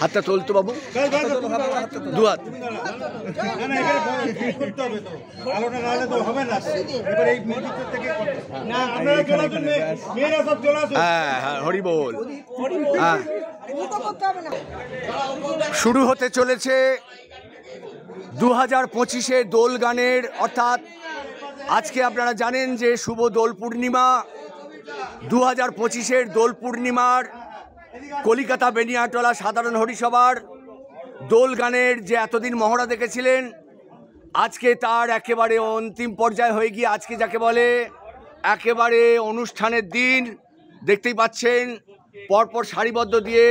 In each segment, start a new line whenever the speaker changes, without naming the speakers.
হাতটা তোলতো বাবু, দু হাত। হ্যাঁ হ্যাঁ, হরি বল। হ্যাঁ, শুরু হতে চলেছে 2025-এর দোল গানের, অর্থাৎ আজকে আপনারা জানেন যে শুভ দোল পূর্ণিমা। 2025-এর দোল পূর্ণিমার কলিকাতা বেনিয়াটলা সাধারণ হরিসভার দোল গানের যে এতদিন মহড়া দেখেছিলেন, আজকে তার একেবারে অন্তিম পর্যায়ে হয়ে গিয়ে আজকে যাকে বলে একেবারে অনুষ্ঠানের দিন। দেখতেই পাচ্ছেন পরপর সারিবদ্ধ দিয়ে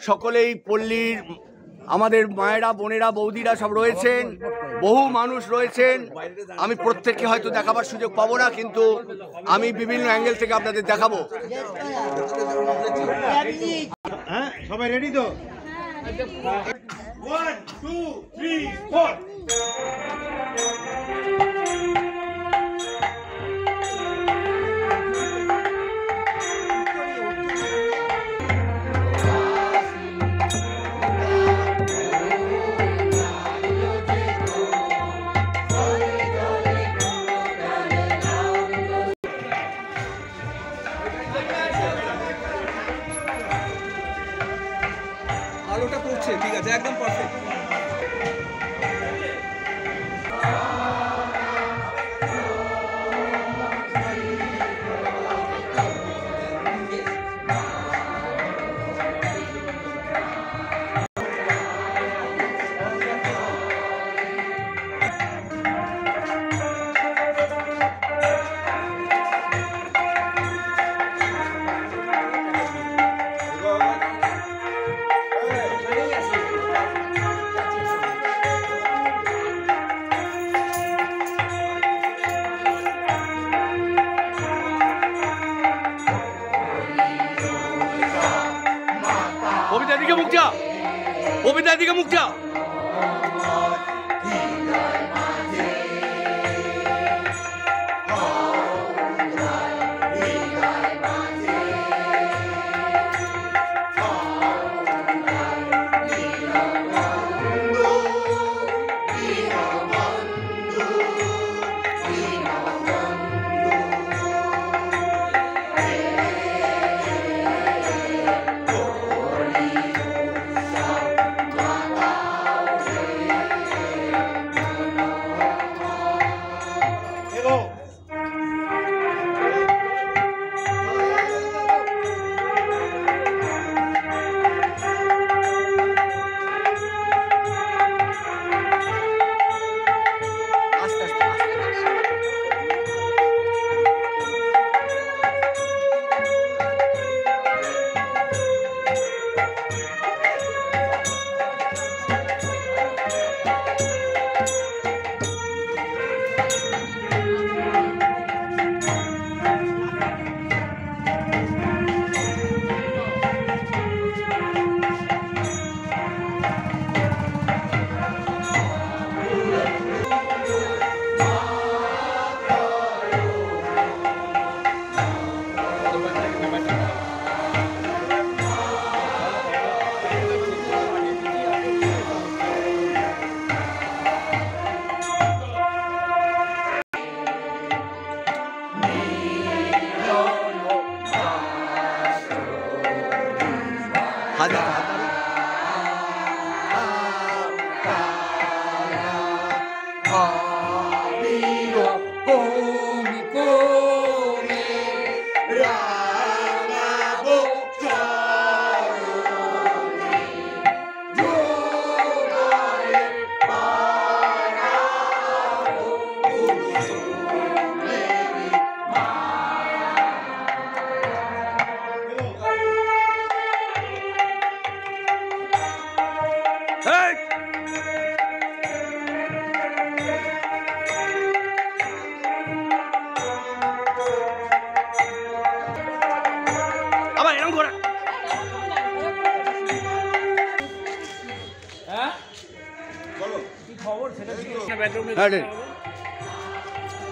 সকলেই পল্লীর আমাদের মায়েরা, বোনেরা, বৌদিরা সব রয়েছেন, বহু মানুষ রয়েছেন। আমি প্রত্যেককে হয়তো দেখাবার সুযোগ পাবো না, কিন্তু আমি বিভিন্ন অ্যাঙ্গেল থেকে আপনাদের দেখাবো।
হ্যাঁ, সবাই রেডি তো? 1 2 3 4।
আলোটা পড়ছে, ঠিক আছে, একদম পারফেক্ট।
ববিতার দিকে মুখ যা, ববিতার দিকে মুখ যা।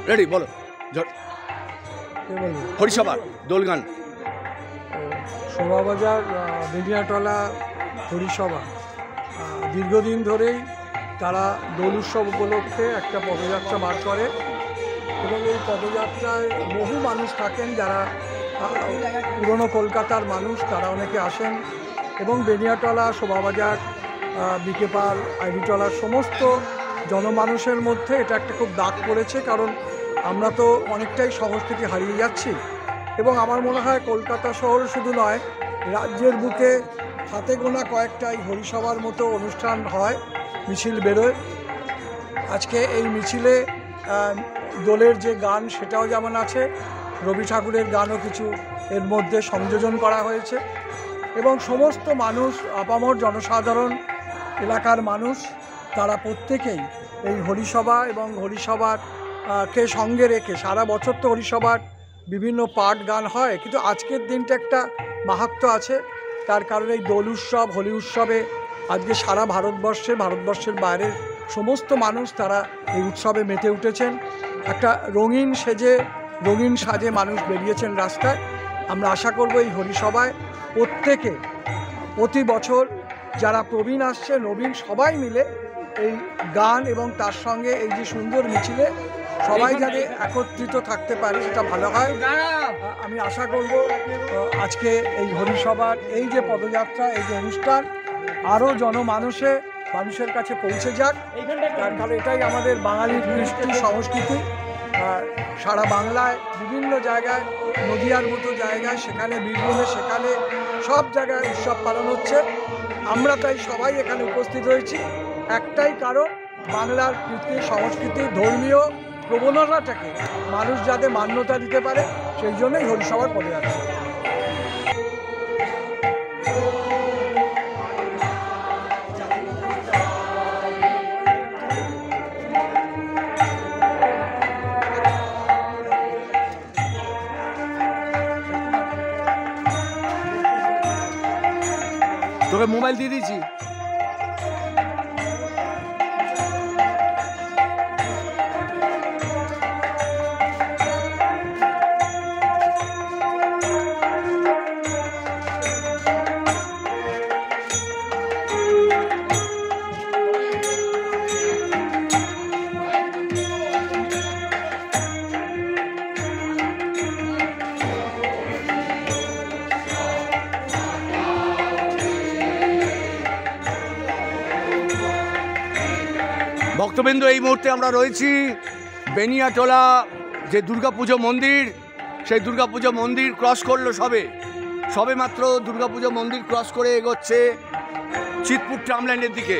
রেডি, বলো। হরিসভার দোল গান।
শোভাবাজার বেনিয়াটলা হরিসভা দীর্ঘদিন ধরেই তারা দোল উৎসব উপলক্ষে একটা পদযাত্রা বার করে এবং এই পদযাত্রায় বহু মানুষ থাকেন, যারা পুরনো কলকাতার মানুষ তারা অনেকে আসেন এবং বেনিয়াটলা, শোভাবাজার, বিকেপাল, আইডিটলার সমস্ত জনমানুষের মধ্যে এটা একটা খুব দাগ পড়েছে, কারণ আমরা তো অনেকটাই সংস্কৃতি হারিয়ে যাচ্ছি। এবং আমার মনে হয় কলকাতা শহর শুধু নয়, রাজ্যের বুকে হাতে গোনা কয়েকটাই হরিসভার মতো অনুষ্ঠান হয়, মিছিল বেরোয়। আজকে এই মিছিলে দোলের যে গান সেটাও যেমন আছে, রবি ঠাকুরের গানও কিছু এর মধ্যে সংযোজন করা হয়েছে এবং সমস্ত মানুষ, আপামর জনসাধারণ, এলাকার মানুষ, তারা প্রত্যেকেই এই হরিসভা এবং হরিসভার কে সঙ্গে রেখে, সারা বছর তো হরিসভার বিভিন্ন পাঠ গান হয়, কিন্তু আজকের দিনটা একটা মাহাত্ম্য আছে। তার কারণে এই দোল উৎসব, হোলি উৎসবে আজকে সারা ভারতবর্ষের বাইরের সমস্ত মানুষ তারা এই উৎসবে মেতে উঠেছেন। একটা রঙিন সাজে মানুষ বেরিয়েছেন রাস্তায়। আমরা আশা করব এই হরিসভায় প্রত্যেকে প্রতি বছর যারা প্রবীণ আসছে, নবীন, সবাই মিলে এই গান এবং তার সঙ্গে এই যে সুন্দর মিছিলে সবাই যাতে একত্রিত থাকতে পারে সেটা ভালো হয়। আমি আশা করব আজকে এই হরিসভার এই যে পদযাত্রা, এই যে অনুষ্ঠান আরও মানুষের কাছে পৌঁছে যাক, তার কারণ এটাই আমাদের বাঙালির কৃষ্টি সংস্কৃতি। সারা বাংলায় বিভিন্ন জায়গায়, নদিয়ার মতো জায়গায়, সেখানে বীরভূমে, সেখানে সব জায়গায় উৎসব পালন হচ্ছে। আমরা তাই সবাই এখানে উপস্থিত হয়েছি একটাই কারণ, বাংলার কৃষ্টি সংস্কৃতি, ধর্মীয় প্রবণতাটাকে মানুষ যাতে মান্যতা দিতে পারে, সেই জন্যই হরিসভার পদযাত্রা।
তোকে মোবাইল দিয়ে দিয়েছি। ভক্তবৃন্দ, এই মুহূর্তে আমরা রয়েছি বেনিয়াটলা যে দুর্গাপুজো মন্দির, সেই দুর্গাপুজো মন্দির ক্রস করলো সবে মাত্র দুর্গাপুজো মন্দির ক্রস করে এগোচ্ছে চিতপুর ট্রামলাইনের দিকে।